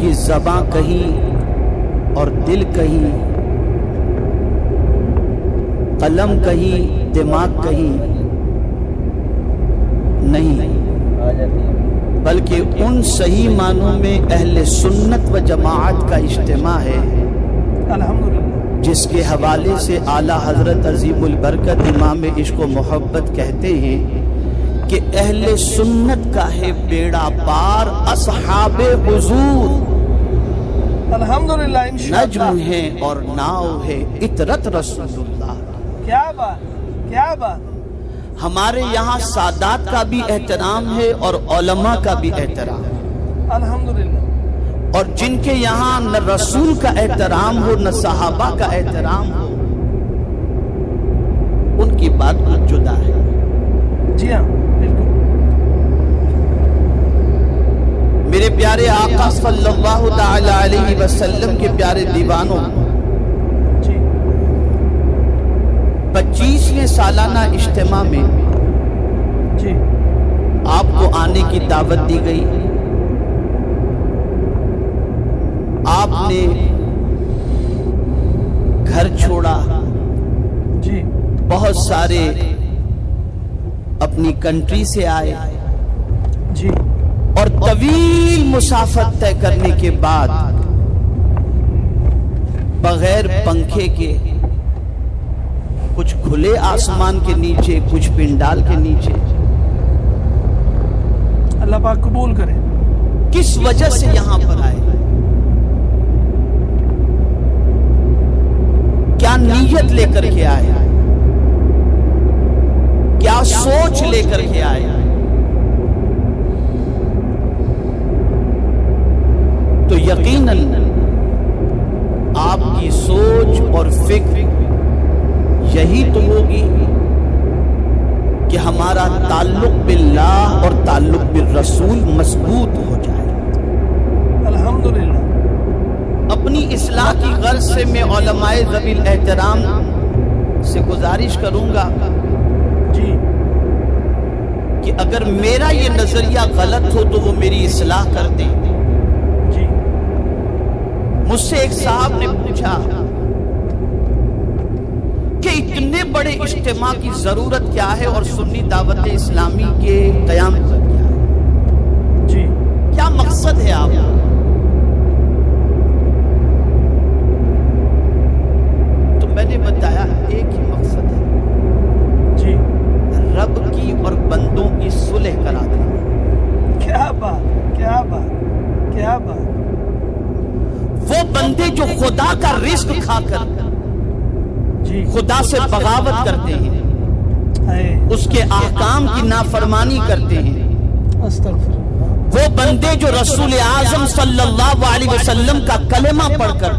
کہ زباں کہیں اور دل کہیں، قلم کہیں دماغ کہیں نہیں، بلکہ ان صحیح معنوں میں اہل سنت و جماعت کا اجتماع ہے، الحمدللہ، جس کے حوالے سے اعلیٰ حضرت عظیم البرکت امام عشق و محبت کہتے ہیں کہ اہل سنت کا ہے بیڑا پار اصحاب حضور، الحمدللہ، انشاءاللہ، نجم ہے اور ناؤ ہے اطرت رسول اللہ۔ کیا بات، کیا بات، ہمارے یہاں سادات کا بھی احترام ہے اور علماء کا بھی احترام ہے، الحمدللہ، اور جن کے یہاں نہ رسول کا احترام ہو نہ صحابہ کا احترام ہو، ان کی بات کچھ جدا ہے۔ جی ہاں، بالکل، میرے پیارے آقا صلی اللہ تعالی علیہ وسلم کے پیارے دیوانوں، جی 25ویں سالانہ اجتماع میں جی آپ کو آنے کی دعوت دی گئی، آپ نے گھر چھوڑا، جی بہت سارے اپنی کنٹری سے آئے، جی اور طویل مسافت طے کرنے کے بعد بغیر پنکھے کے، کچھ کھلے آسمان کے نیچے، کچھ پنڈال کے نیچے، اللہ پاک قبول کرے، کس وجہ سے یہاں پر آئے؟ کیا نیت لے کر کے آئے؟ کیا سوچ لے کر کے آئے؟ تو یقیناً آپ کی سوچ اور فکر یہی تو ہوگی کہ ہمارا تعلق باللہ اور تعلق بالرسول مضبوط ہو جائے۔ الحمدللہ، اپنی اصلاح کی غرض سے میں علماء ذوی الاحترام سے گزارش کروں گا جی کہ اگر میرا یہ نظریہ غلط ہو تو وہ میری اصلاح کر دیں۔ جی مجھ سے ایک صاحب نے پوچھا کہ اتنے بڑے اجتماع کی ضرورت کیا ہے اور سنی دعوت اسلامی کے قیام کا کیا ہے؟ جی کیا مقصد ہے آپ؟ تو میں نے بتایا ایک ہی مقصد ہے، جی رب کی اور بندوں کی صلح کرا دینا۔ کیا بات، کیا بات، کیا بات، وہ بندے جو خدا کا رزق کھا کر جی خدا سے بغاوت کرتے ہیں، اے اس کے احکام کی نافرمانی کرتے ہیں، استغفر اللہ، وہ بندے جو رسول اعظم صلی اللہ علیہ وسلم کا کلمہ پڑھ کر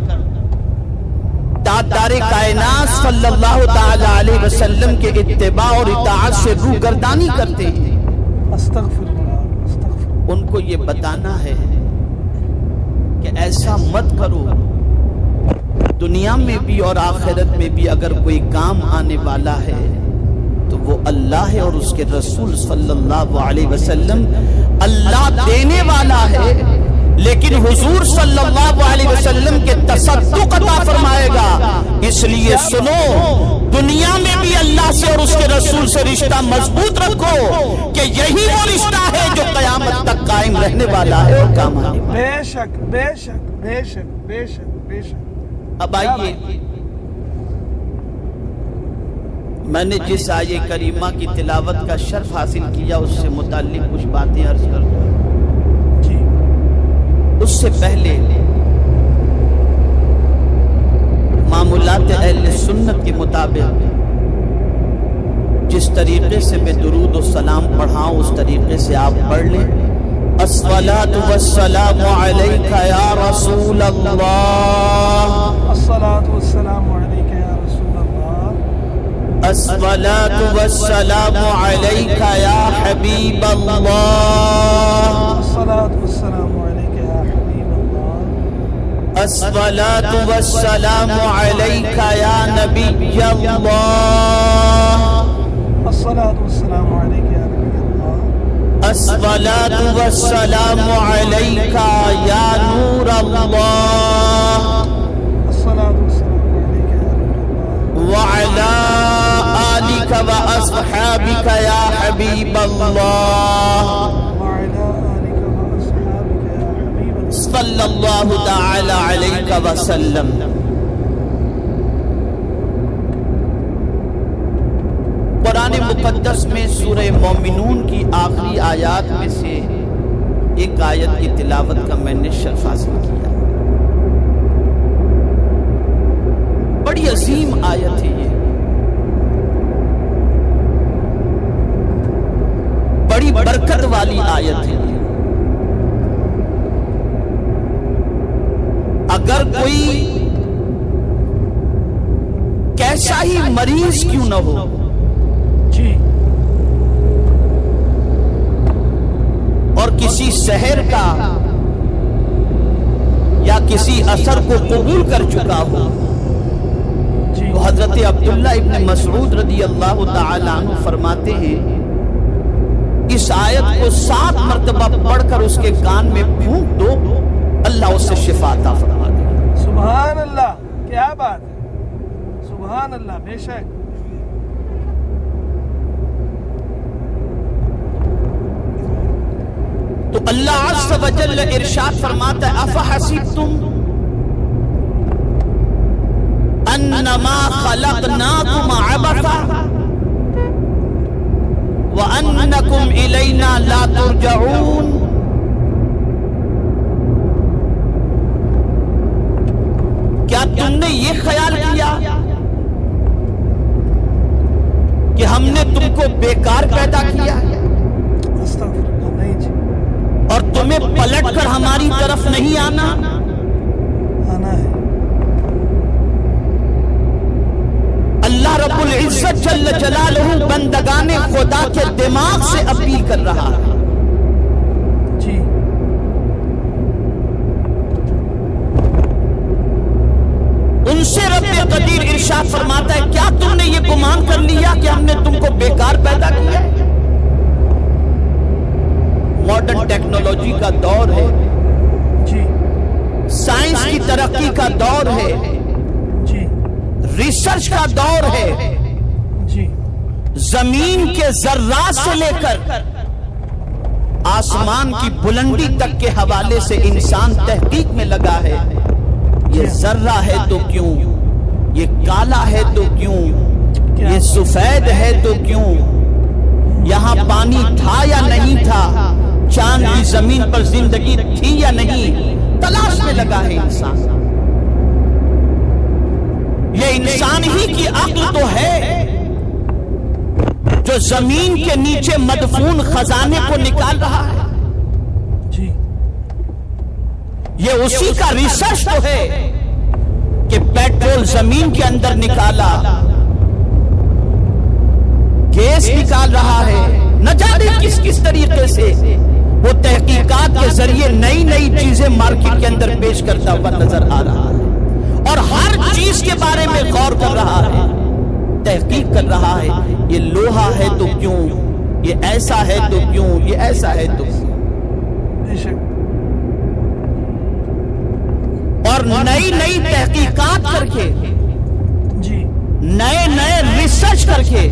تاجدار کائنات صلی اللہ تعالی علیہ وسلم کے اتباع اور اطاعت سے روگردانی کرتے ہیں، استغفر اللہ، استغفر، ان کو یہ بتانا ہے کہ ایسا مت کرو، دنیا میں بھی اور آخرت میں بھی اگر کوئی کام آنے والا ہے تو وہ اللہ ہے اور اس کے رسول صلی اللہ علیہ وسلم۔ اللہ دینے والا ہے لیکن حضور صلی اللہ علیہ وسلم کے تصدق عطا فرمائے گا، اس لیے سنو، دنیا میں بھی اللہ سے اور اس کے رسول سے رشتہ مضبوط رکھو کہ یہی وہ رشتہ ہے جو قیامت تک قائم رہنے والا ہے اور کام آنے والا ہے۔ بے شک، بے شک، بے شک، بے شک، بے شک۔ اب آئیے، میں نے جس آیے کریمہ کی تلاوت کا شرف حاصل کیا اس سے متعلق کچھ باتیں عرض کر دوں۔ جی اس سے پہلے معمولات اہل سنت کے مطابق جس طریقے سے میں درود و سلام پڑھاؤں اس طریقے سے آپ پڑھ لیں۔ الصلاة والسلام علیک یا رسول اللہ، الصلاة والسلام علیک یا رسول اللہ، الصلاة والسلام علیک یا حبیب اللہ، الصلاة والسلام علیک یا حبیب اللہ، الصلاة والسلام علیک یا نبی اللہ، الصلاة والسلام علیک یا نبی اللہ، الصلاة والسلام عليك يا نور الله الصلاة والسلام عليك يا نور الله وعلى آلك وأصحابك يا حبيب الله وعلى آلك وأصحابك يا حبيب الله صلی اللہ تعالی علیہ وسلم. قرآن مقدس میں سورہ مومنون کی آخری آیات میں سے ایک آیت کی تلاوت کا میں نے شرف حاصل کیا. بڑی عظیم آیت ہے یہ، بڑی برکت والی آیت ہے یہ. اگر کوئی کیسا ہی مریض کیوں نہ ہو، جی اور کسی سحر کا یا کسی اثر کو قبول کر چکا ہو، جی تو حضرت عبداللہ ابن مسعود رضی اللہ تعالی عنہ فرماتے ہیں اس آیت کو 7 مرتبہ پڑھ کر اس کے کان میں پھونک دو، اللہ اسے شفا عطا فرما دے. سبحان اللہ، کیا بات ہے، سبحان اللہ. بے شک تو اللہ عز و جل ارشاد فرماتا ہے افحسبتم انما خلقناکم عبثا وانکم الینا لا ترجعون. کیا تم نے یہ خیال کیا کہ ہم نے تم کو بیکار پیدا کیا استغفر اللہ، نہیں جی، اور تمہیں پلٹ کر ہماری طرف نہیں آنا؟ آنا ہے. اللہ رب العزت جل جلالہ بندگان خدا کے دماغ سے اپیل کر رہا ہے. جی ان سے رب قدیر ارشاد فرماتا ہے کیا تم نے یہ گمان کر لیا کہ ہم نے تم کو بیکار پیدا کیا؟ ماڈرن ٹیکنالوجی کا دور ہے، جی سائنس کی ترقی کا دور ہے، جی ریسرچ کا دور ہے. جی زمین کے ذرات سے لے کر آسمان کی بلندی تک کے حوالے سے انسان تحقیق میں لگا ہے. یہ ذرہ ہے تو کیوں، یہ کالا ہے تو کیوں، یہ سفید ہے تو کیوں، یہاں پانی تھا یا نہیں تھا، چاند کی زمین پر زندگی تھی یا نہیں، تلاش میں لگا ہے انسان. یہ انسان ہی کی عقل تو ہے جو زمین کے نیچے مدفون خزانے کو نکال رہا ہے. جی یہ اسی کا ریسرچ تو ہے کہ پیٹرول زمین کے اندر نکالا، گیس نکال رہا ہے، نہ جانے کس کس طریقے سے وہ تحقیقات کے ذریعے نئی نئی چیزیں مارکیٹ کے اندر پیش کرتا ہوا نظر آ رہا ہے، اور ہر چیز کے بارے میں غور کر رہا ہے، تحقیق کر رہا ہے. یہ لوہا ہے تو کیوں، یہ ایسا ہے تو کیوں، یہ ایسا ہے تو کیوں. بے شک اور نئی نئی تحقیقات کر کے، جی نئے نئے ریسرچ کر کے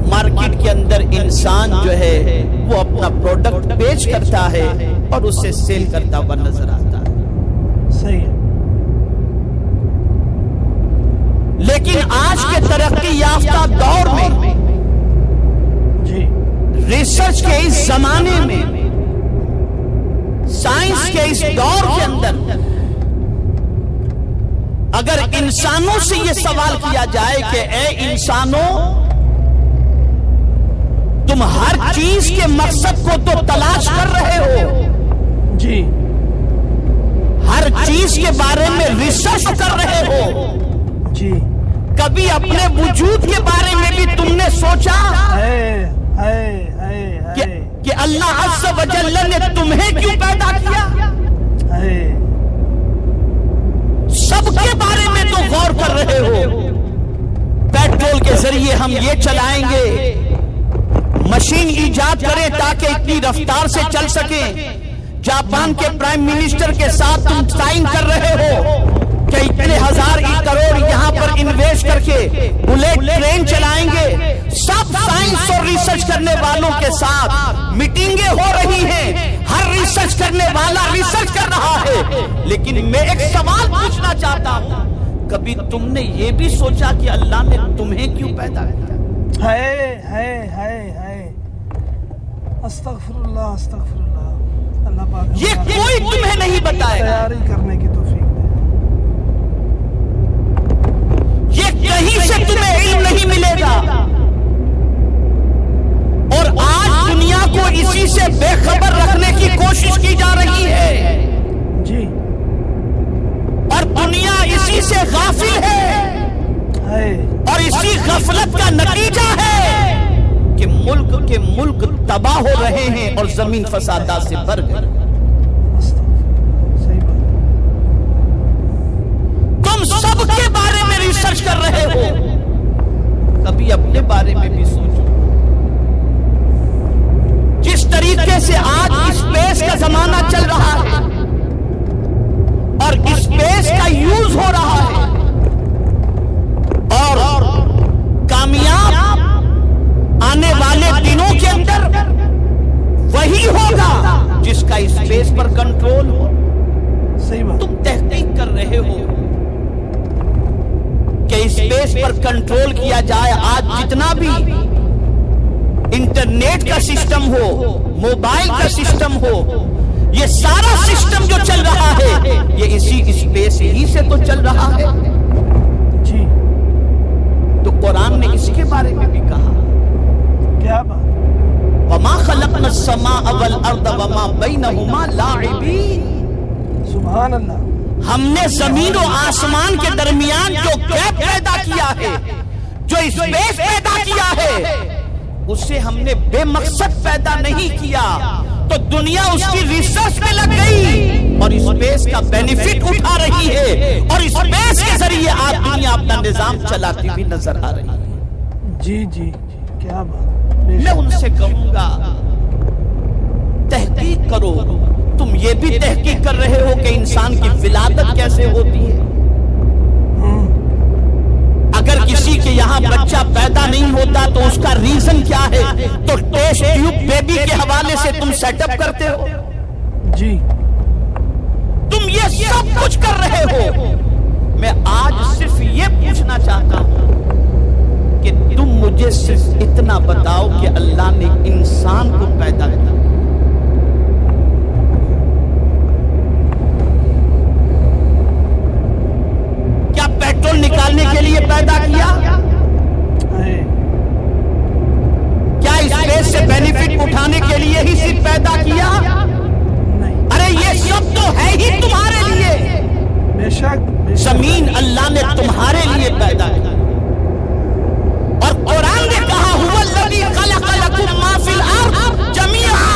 مارکیٹ کے اندر انسان جو ہے وہ اپنا پروڈکٹ پیش کرتا ہے اور اسے سیل کرتا ہوا نظر آتا ہے. صحیح ہے. لیکن آج کے ترقی یافتہ دور میں، جی ریسرچ کے اس زمانے میں، سائنس کے اس دور کے اندر اگر انسانوں سے یہ سوال کیا جائے کہ اے انسانوں، تم ہر چیز کے مقصد کو تو تلاش کر رہے ہو، جی ہر چیز کے بارے میں ریسرچ کر رہے ہو، جی کبھی اپنے وجود کے بارے میں بھی تم نے سوچا کہ اللہ عز و جل نے تمہیں کیوں پیدا کیا؟ سب کے بارے میں تو غور کر رہے ہو. پیٹرول کے ذریعے ہم یہ چلائیں گے، مشین ایجاد کریں تاکہ اتنی رفتار سے چل سکیں. جاپان کے پرائم منسٹر کے ساتھ تم سائن کر رہے ہو کہ اتنے ہزار کروڑ یہاں پر انویسٹ کر کے بلیٹ ٹرین چلائیں گے. سب سائنس اور ریسرچ کرنے والوں کے ساتھ میٹنگیں ہو رہی ہیں. ہر ریسرچ کرنے والا ریسرچ کر رہا ہے. لیکن میں ایک سوال پوچھنا چاہتا ہوں, کبھی تم نے یہ بھی سوچا کہ اللہ نے تمہیں کیوں پیدا کیا؟ استغفر اللہ استغفر اللہ. اللہ پاک یہ کوئی تمہیں نہیں بتائے گا. تیاری کرنے کی توفیق دے. یہ کہیں سے تمہیں علم نہیں ملے گا. اور آج دنیا کو اسی سے بے خبر رکھنے کی کوشش کی جا رہی ہے جی, اور دنیا اسی سے غافل ہے. اور اسی غفلت کا نتیجہ ہے کہ ملک کے ملک تباہ ہو رہے ہیں اور زمین فسادات سے بھر گئے. تم سب کے بارے میں ریسرچ کر رہے ہو, کبھی اپنے بارے میں بھی سوچو. جس طریقے سے آج اسپیس کا زمانہ چل رہا ہے اور اسپیس کا یوز ہو رہا ہے, اور کامیاب آنے والے دنوں کے اندر وہی ہوگا جس کا اسپیس پر کنٹرول ہو. تم تحقیق کر رہے ہو کہ اسپیس پر کنٹرول کیا جائے. آج جتنا بھی انٹرنیٹ کا سسٹم ہو, موبائل کا سسٹم ہو, یہ سارا سسٹم جو چل رہا ہے یہ اسی اسپیس ہی سے تو چل رہا ہے جی. تو قرآن نے اس کے بارے میں بھی کہا, کیا بات. وَمَا خَلَقْنَا السَّمَاءَ وَالْأَرْضَ وَمَا بَيْنَهُمَا لَاعِبِينَ. سبحان اللہ. ہم نے زمین و آسمان کے درمیان جو گیپ پیدا کیا ہے, جو اسپیس پیدا کیا ہے, اسے ہم نے بے مقصد پیدا نہیں کیا. تو دنیا اس کی ریسرچ میں لگ گئی اور اسپیس کا بینیفٹ اٹھا رہی ہے, اور اسپیس کے ذریعے آج دنیا اپنا نظام چلاتی بھی نظر آ رہی ہے. جی جی جی, کیا بات. میں ان سے کہوں گا تحقیق کرو. تم یہ بھی تحقیق کر رہے ہو کہ انسان کی ولادت کیسے ہوتی ہے. اگر کسی کے یہاں بچہ پیدا نہیں ہوتا تو اس کا ریزن کیا ہے, تو ٹیسٹ ٹیوب بیبی کے حوالے سے تم سیٹ اپ کرتے ہو جی. تم یہ سب کچھ کر رہے ہو. میں آج صرف یہ پوچھنا چاہتا ہوں کہ تم مجھے صرف اتنا بتاؤ کہ اللہ نے انسان کو پیدا کیا. کیا پیٹرول نکالنے کے لیے پیدا کیا؟ کیا اسپیس سے بینیفٹ اٹھانے کے لیے ہی صرف پیدا کیا؟ ارے یہ سب تو ہے ہی تمہارے لیے. بے شک. زمین اللہ نے تمہارے لیے پیدا کی, اور قرآن نے کہا هو الذی خلق لکم ما فی الارض جمیعا.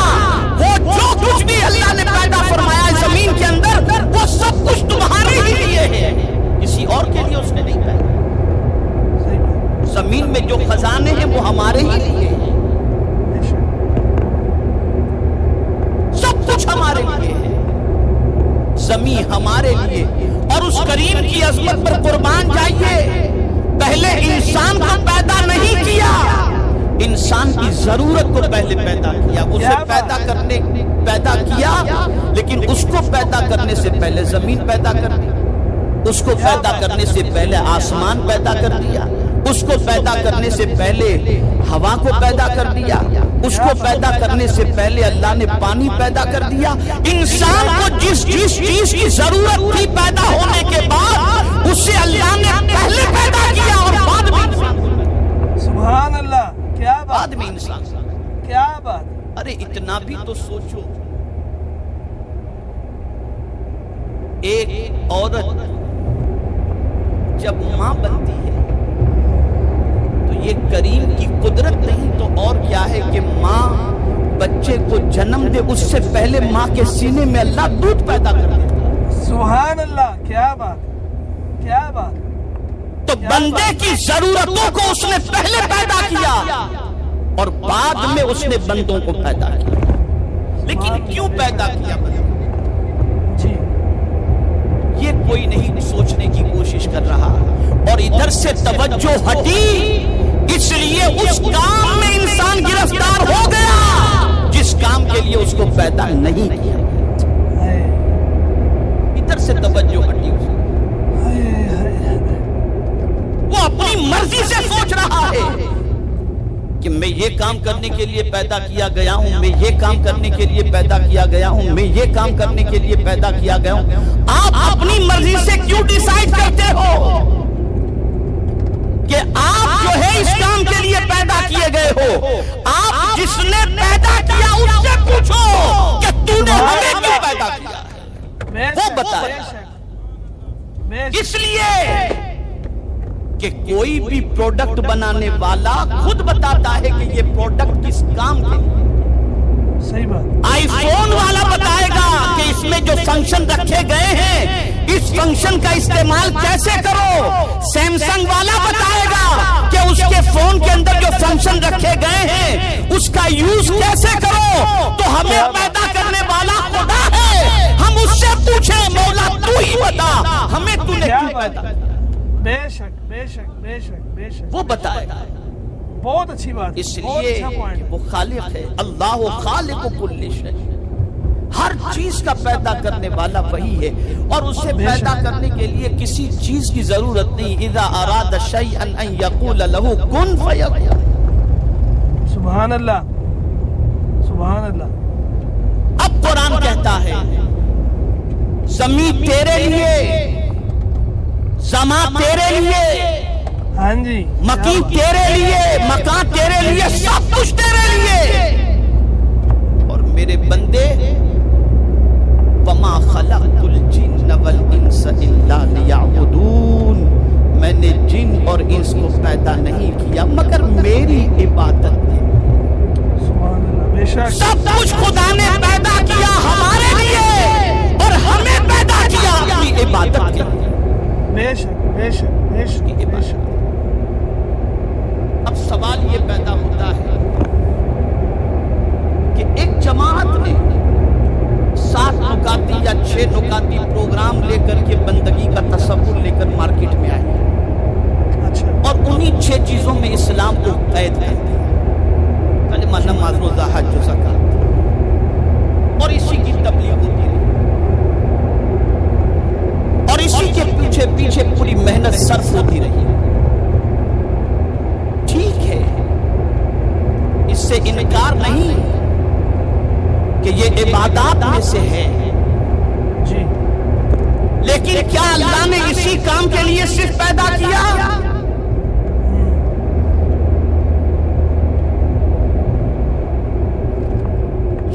وہ جو کچھ بھی اللہ نے پیدا فرمایا زمین کے اندر وہ سب کچھ تمہارے ہی لیے ہے, کسی اور کے لیے اس نے نہیں پیدا. زمین میں جو خزانے ہیں وہ ہمارے ہی لیے ہیں, سب کچھ ہمارے لیے ہے. زمین ہمارے لیے. اور اس کریم کی عظمت پر قربان جائیے, پہلے انسان کو پیدا نہیں کیا, انسان کی ضرورت کو پہلے پیدا کیا. اسے پیدا کیا, لیکن اس کو پیدا کرنے سے پہلے زمین پیدا کر دی, اس کو پیدا کرنے سے پہلے آسمان پیدا کر دیا, اس کو پیدا کرنے سے پہلے ہوا کو پیدا کر دیا, اس کو پیدا کرنے سے پہلے اللہ نے پانی پیدا کر دیا. انسان کو جس چیز کی ضرورت تھی پیدا ہونے کے بعد اسے اللہ نے پہلے پیدا کیا اور بعد میں. سبحان اللہ. کیا بات. بعد میں انسان. کیا بات. ارے اتنا بھی تو سوچو, ایک عورت جب ماں بنتی ہے تو یہ کریم کی قدرت نہیں تو اور کیا ہے کہ ماں بچے کو جنم دے, اس سے پہلے ماں کے سینے میں اللہ دودھ پیدا کر دیتا ہے. سبحان اللہ. کیا بات. کیا بات. تو بندے کی ضرورتوں کو اس نے پہلے پیدا کیا, اور بعد میں اس نے بندوں کو پیدا کیا. لیکن کیوں پیدا کیا جی یہ کوئی نہیں سوچنے کی کوشش کر رہا. اور ادھر سے توجہ ہٹی، اس لیے اس کام میں انسان گرفتار ہو گیا جس کام کے لیے اس کو پیدا نہیں کیا. ادھر سے توجہ ہٹی، وہ اپنی مرضی سے سوچ رہا ہے کہ میں یہ کام کرنے کے لیے پیدا کیا گیا ہوں، میں یہ کام کرنے کے لیے پیدا کیا گیا ہوں، میں یہ کام کرنے کے لیے پیدا کیا گیا ہوں. آپ اپنی مرضی سے کیوں ڈیسائیڈ کرتے ہو کہ آپ جو ہے اس کام کے لیے پیدا کیے گئے ہو؟ آپ جس نے پیدا کیا اس سے پوچھو کہ تو نے ہمیں کیوں پیدا کیا، وہ بتائے. اس لیے کہ کوئی بھی پروڈکٹ بنانے والا خود بتاتا ہے کہ یہ پروڈکٹ کس کام کے. صحیح بات. آئی فون والا بتائے گا کہ اس میں جو فنکشن رکھے گئے ہیں اس فنکشن کا استعمال کیسے کرو. سیمسنگ والا بتائے گا کہ اس کے فون کے اندر جو فنکشن رکھے گئے ہیں اس کا یوز کیسے کرو. تو ہمیں پیدا کرنے والا خدا ہے، ہم اس سے پوچھیں مولا تو ہی بتا ہمیں تو نے کیوں پیدا. بے شک بے شک بے شک بے شک وہ بتائے گا. بہت اچھی بات. اس لیے وہ خالق ہے. اللہ خالق کل شیء، ہر چیز کا پیدا کرنے والا وہی ہے. اور اسے پیدا کرنے کے لیے کسی چیز کی ضرورت نہیں. اذا اراد شیئا ان یقول له کن فیکون. سبحان اللہ سبحان اللہ. اب قرآن کہتا ہے زمین تیرے لیے، زمان تیرے لیے، ہاں جی مکین تیرے لیے، مکان تیرے لیے، سب کچھ تیرے لیے. اور میرے بندے وما خلقت الجن والانس الا لیعبدون، میں نے جن اور انس کو پیدا نہیں کیا مگر میری عبادت کے. سبحان اللہ. بے شک سب کچھ خدا نے پیدا کیا ہمارے لیے اور ہمیں پیدا کیا اپنی عبادت کے لیے. بے شک بے شک بے شک بے شک. اب سوال یہ پیدا ہوتا ہے کہ ایک جماعت نے 7 نکاتی یا 6 نکاتی پروگرام لے کر کے بندگی کا تصور لے کر مارکیٹ میں آئی اچھا اور انہی 6 چیزوں میں اسلام کو قید کر دیا. کلمہ، نماز، روزہ، حج و زکات، اور اسی کی تبلیغ ہوتی رہی اور اسی کے پیچھے پیچھے پوری محنت صرف ہوتی رہی. ٹھیک ہے، اس سے انکار نہیں کہ یہ عبادات میں سے ہے، جی لیکن کیا اللہ نے اسی کام کے لیے صرف پیدا کیا؟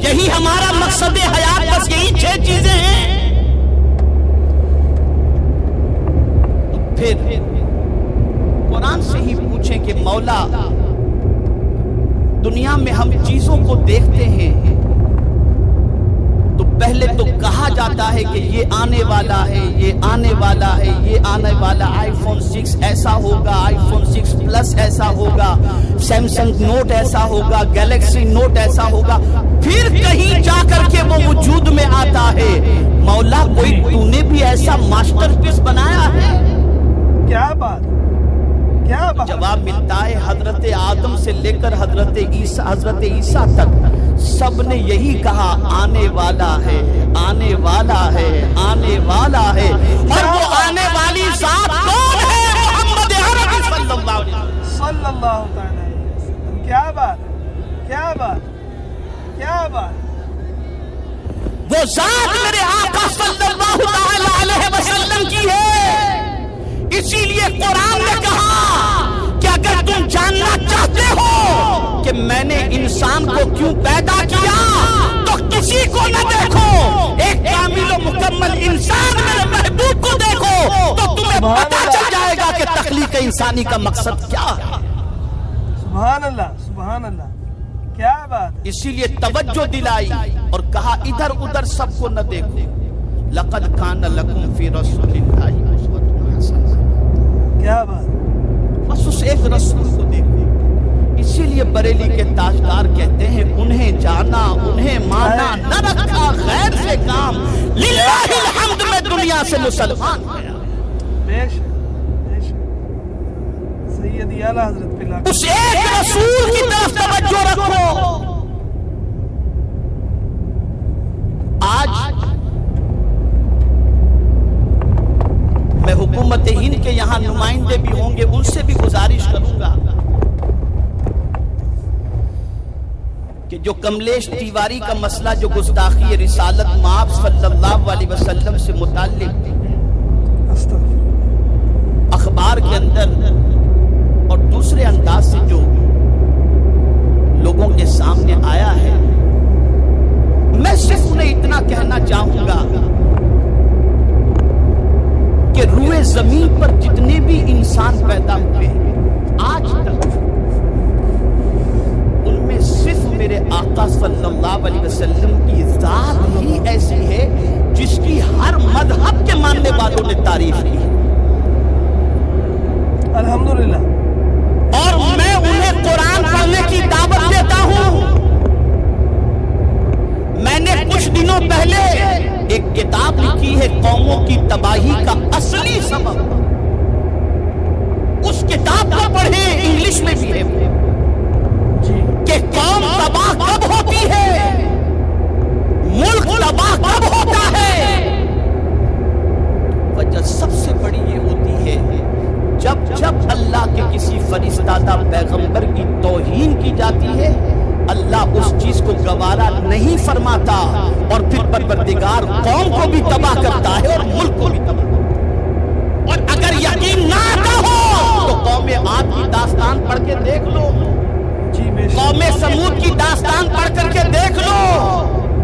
یہی ہمارا مقصد حیات، بس یہی 6 چیزیں ہیں. پھر قرآن سے ہی پوچھیں کہ مولا دنیا میں ہم چیزوں کو دیکھتے ہیں تو پہلے تو کہا جاتا ہے کہ یہ آنے والا ہے، یہ آنے والا ہے، یہ آنے والا. آئی فون 6 ایسا ہوگا، آئی فون 6 پلس ایسا ہوگا، سیمسنگ نوٹ ایسا ہوگا، گیلیکسی نوٹ ایسا ہوگا. پھر کہیں جا کر کے وہ وجود میں آتا ہے. مولا کوئی تو نے بھی ایسا ماسٹر پیس بنایا ہے؟ کیا بات کیا بات. جواب ملتا ہے حضرت آدم سے لے کر حضرت عیسیٰ تک سب نے یہی کہا آنے والا ہے، آنے والا ہے، آنے والا ہے. اور وہ آنے والی ذات کون ہے؟ محمد عربی صلی اللہ علیہ وسلم. صلی اللہ تعالی علیہ وسلم. کیا بات کیا بات کیا بات. وہ ذات میرے آقا صلی اللہ تعالی علیہ وسلم کی ہے. اسی لیے قرآن نے کہا کہ اگر تم جاننا چاہتے ہو کہ میں نے انسان کو کیوں پیدا کیا تو کسی کو نہ دیکھو، ایک کامل و مکمل انسان میرے محبوب کو دیکھو تو تمہیں پتہ چل جائے گا کہ تخلیق انسانی کا مقصد کیا ہے. سبحان اللہ سبحان اللہ. کیا بات. اسی لیے توجہ دلائی اور کہا ادھر ادھر سب کو نہ دیکھو. لقد کان لکم فی رسول اللہ اسوۃ حسنہ. کیا بات. بس اس ایک رسول کو دیکھو. اس اسی لیے بریلی کے تاجدار کہتے ہیں انہیں جانا انہیں مانا نہ رکھا غیر سے کام، للہ الحمد میں دنیا سے مسلمان گیا۔ بے شک بے شک سیدی اعلیٰ حضرت پہ لاکھ اس ایک رسول کی طرف توجہ رکھو۔ آج میں حکومت ہند کے یہاں نمائندے بھی ہوں گے، ان سے بھی گزارش کروں گا کہ جو کملیش تیواری کا مسئلہ جو گستاخی رسالت مآب صلی اللہ علیہ وسلم سے متعلق اخبار کے اندر اور دوسرے انداز سے جو لوگوں کے سامنے آیا ہے، میں صرف انہیں اتنا کہنا چاہوں گا کہ روئے زمین پر جتنے بھی انسان پیدا ہوئے آج تک، ان میں صرف میرے آقا صلی اللہ علیہ وسلم کی ذات ہی ایسی ہے جس کی ہر مذہب کے ماننے والوں نے تعریف کی۔ الحمدللہ۔ اور میں انہیں قرآن پڑھنے کی دعوت دیتا ہوں۔ میں نے کچھ دنوں پہلے ایک کتاب لکھی ہے قوموں کی تباہی کا اصلی سبب، اس کتاب کو پڑھیں، انگلش میں بھی ہے کہ قوم تباہ کب ہوتی ہے، ملک تباہ کب ہوتا ہے۔ وجہ سب سے بڑی یہ ہوتی ہے جب اللہ کے کسی فرستادہ پیغمبر کی توہین کی جاتی ہے، اللہ اس چیز کو گوارا نہیں فرماتا اور پھر پروردگار قوم کو بھی تباہ کرتا ہے اور ملک کو بھی تباہ کرتا ہے۔ اور اگر یقین نہ آتا ہو تو قوم عاد کی داستان پڑھ کے دیکھ لو، قوم سمود کی داستان پڑھ کر کے دیکھ لو،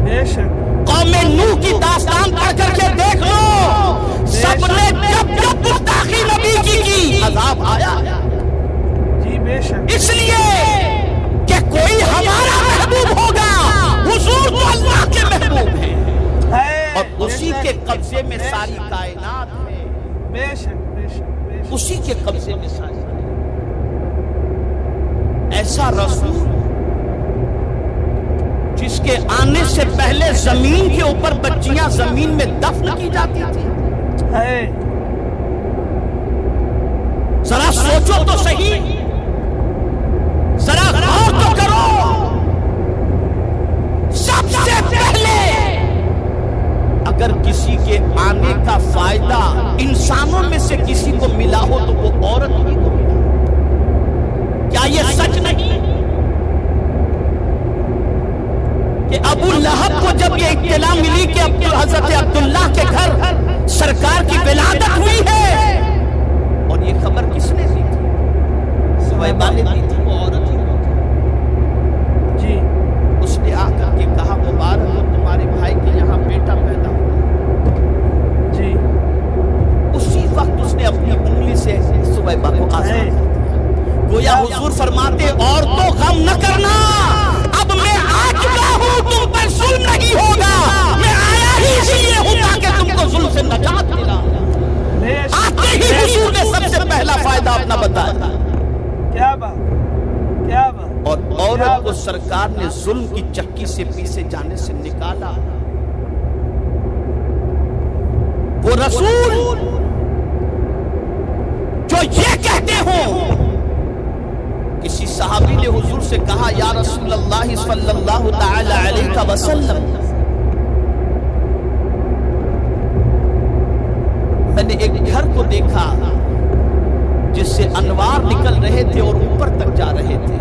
بے شک قوم نوح کی داستان پڑھ کر کے دیکھ لو، سب نے جب گستاخی نبی کی عذاب آیا۔ جی بے شک، اس لیے کہ کوئی ہمارا محبوب ہوگا، حضور تو اللہ کے محبوب ہیں اور اسی کے قبضے میں ساری کائنات ہے، بے شک بے شک بے شک۔ اسی کے قبضے میں ساری کائنات۔ ایسا رسول جس کے آنے سے پہلے زمین کے اوپر بچیاں زمین میں دفن کی جاتی تھی، ذرا سوچو تو صحیح، ذرا غور تو کرو۔ سب سے پہلے اگر کسی کے آنے کا فائدہ انسانوں میں سے کسی کو ملا ہو تو وہ عورت ہی کو ملا۔ کیا یہ سچ نہیں کہ ابو لہب کو جب یہ اطلاع ملی کہ حضرت عبداللہ کے گھر سرکار کی ولادت ہوئی ہے، اور یہ خبر کس نے دی تھی؟ سویبہ نے دی تھی، وہ عورت ہی جی۔ اس نے آ کر کے کہا مبارک ہو تمہارے بھائی کے یہاں بیٹا پیدا ہوا جی۔ اسی وقت اس نے اپنی انگلی سے سویبہ کو آزاد کر دیا۔ گویا حضور فرماتے عورتوں غم نہ کرنا، اب میں آ چکا ہوں، تم پر ظلم نہیں ہوگا، میں آیا ہی اس لیے ہوں تاکہ تم کو ظلم سے نجات ملا۔ آتے ہی حضور نے سب سے پہلا فائدہ اپنا بتایا۔ کیا بات کیا بات۔ اور عورت کو سرکار نے ظلم کی چکی سے پیسے جانے سے نکالا۔ وہ رسول جو یہ کہتے ہوں، کسی صحابی نے حضور سے کہا یا رسول اللہ صلی اللہ تعالی علیہ وسلم، میں نے ایک گھر کو دیکھا جس سے انوار نکل رہے تھے اور اوپر تک جا رہے تھے،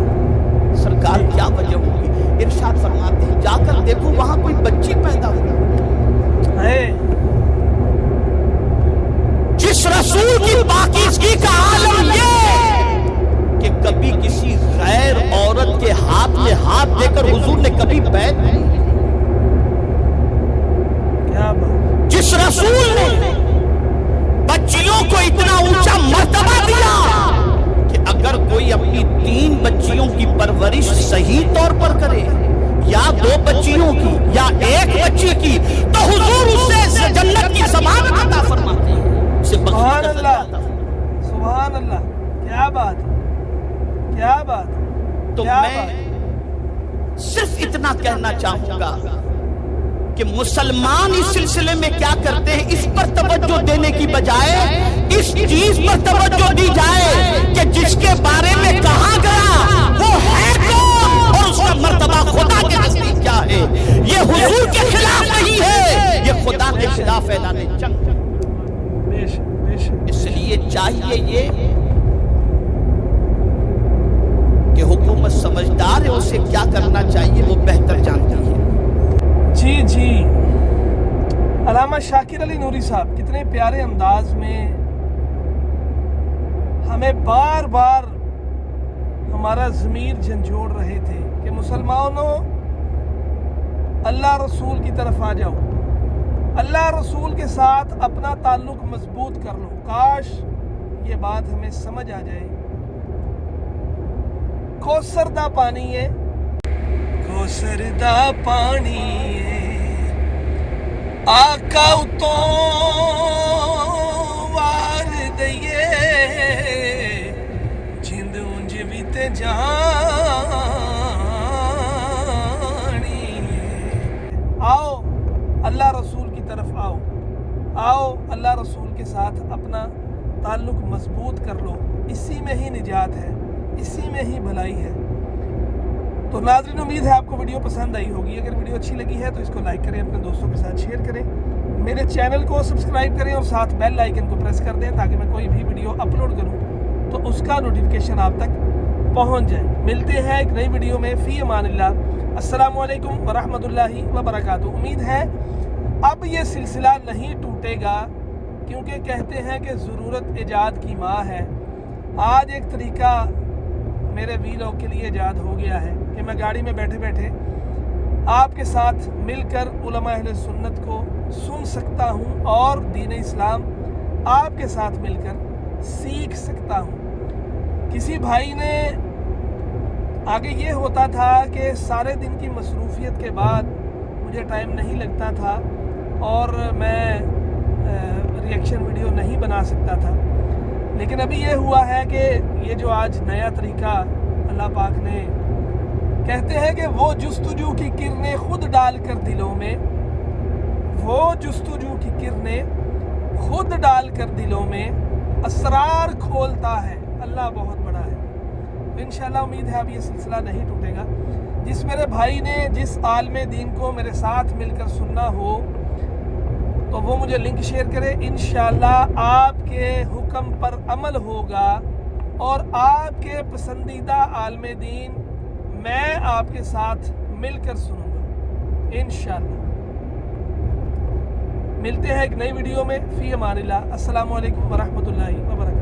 سرکار کیا وجہ ہوگی؟ ارشاد فرماتے ہیں جا کر دیکھو وہاں کوئی بچی پیدا ہوئی۔ جس رسول کی پاکیزگی کا عالم یہ کہ کبھی کسی غیر عورت کے ہاتھ میں ہاتھ دے کر حضور نے کبھی بیعت نہیں کی۔ جس رسول نے بچیوں کو اتنا اونچا مرتبہ دیا کہ اگر کوئی اپنی 3 بچیوں کی پرورش صحیح طور پر کرے، یا 2 بچیوں کی یا 1 بچی کی، تو حضور اس سے جنت کی ضمانت عطا فرماتے ہیں۔ سبحان اللہ، سبحان اللہ، کیا بات کیا بات۔ تو کیا میں صرف اتنا کہنا چاہوں گا کہ مسلمان اس سلسلے میں کیا کرتے ہیں، اس پر توجہ دینے کی بجائے اس چیز پر توجہ دی جائے کہ جس کے بارے میں کہا گیا وہ ہے کون اور اس کا مرتبہ خدا کے نزدیک کیا ہے۔ یہ حضور کے خلاف نہیں ہے، یہ خدا کے خلاف اعلان جنگ ہے۔ اس لیے چاہیے یہ کہ حکومت سمجھدار ہے، اسے کیا کرنا چاہیے وہ بہتر جانتی ہے۔ جی علامہ شاکر علی نوری صاحب کتنے پیارے انداز میں ہمیں بار بار ہمارا ضمیر جھنجھوڑ رہے تھے کہ مسلمانوں اللہ رسول کی طرف آ جاؤ، اللہ رسول کے ساتھ اپنا تعلق مضبوط کر لو۔ کاش یہ بات ہمیں سمجھ آ جائے۔ کوثر دا پانی ہے، کوثر دا پانی ہے، آقا اتوں وار دئیے، جند انج بھی تے جانی ہے۔ آؤ اللہ رسول کی طرف آؤ، آؤ اللہ رسول کے ساتھ اپنا تعلق مضبوط کر لو، اسی میں ہی نجات ہے، اسی میں ہی بھلائی ہے۔ تو ناظرین امید ہے آپ کو ویڈیو پسند آئی ہوگی۔ اگر ویڈیو اچھی لگی ہے تو اس کو لائک کریں، اپنے دوستوں کے ساتھ شیئر کریں، میرے چینل کو سبسکرائب کریں اور ساتھ بیل آئیکن کو پریس کر دیں تاکہ میں کوئی بھی ویڈیو اپلوڈ کروں تو اس کا نوٹیفیکیشن آپ تک پہنچ جائے۔ ملتے ہیں ایک نئی ویڈیو میں، فی امان اللہ۔ السلام علیکم ورحمۃ اللہ وبرکاتہ۔ امید ہے اب یہ سلسلہ نہیں ٹوٹے گا، کیونکہ کہتے ہیں کہ ضرورت ایجاد کی ماں ہے۔ آج ایک طریقہ میرے ویلوگ کے لیے ایجاد ہو گیا ہے کہ میں گاڑی میں بیٹھے بیٹھے آپ کے ساتھ مل کر علماء اہل سنت کو سن سکتا ہوں اور دین اسلام آپ کے ساتھ مل کر سیکھ سکتا ہوں۔ کسی بھائی نے آگے یہ ہوتا تھا کہ سارے دن کی مصروفیت کے بعد مجھے ٹائم نہیں لگتا تھا اور میں ریئیکشن ویڈیو نہیں بنا سکتا تھا، لیکن ابھی یہ ہوا ہے کہ یہ جو آج نیا طریقہ اللہ پاک نے، کہتے ہیں کہ وہ جستجو کی کرنیں خود ڈال کر دلوں میں، وہ جستجو کی کرنیں خود ڈال کر دلوں میں اسرار کھولتا ہے۔ اللہ بہت بڑا ہے۔ انشاءاللہ امید ہے اب یہ سلسلہ نہیں ٹوٹے گا۔ جس میرے بھائی نے جس عالم دین کو میرے ساتھ مل کر سننا ہو تو وہ مجھے لنک شیئر کرے، انشاءاللہ آپ کے حکم پر عمل ہوگا اور آپ کے پسندیدہ عالم دین میں آپ کے ساتھ مل کر سنوں گا انشاءاللہ۔ ملتے ہیں ایک نئی ویڈیو میں، فی امان اللہ۔ السلام علیکم ورحمۃ اللہ وبرکاتہ۔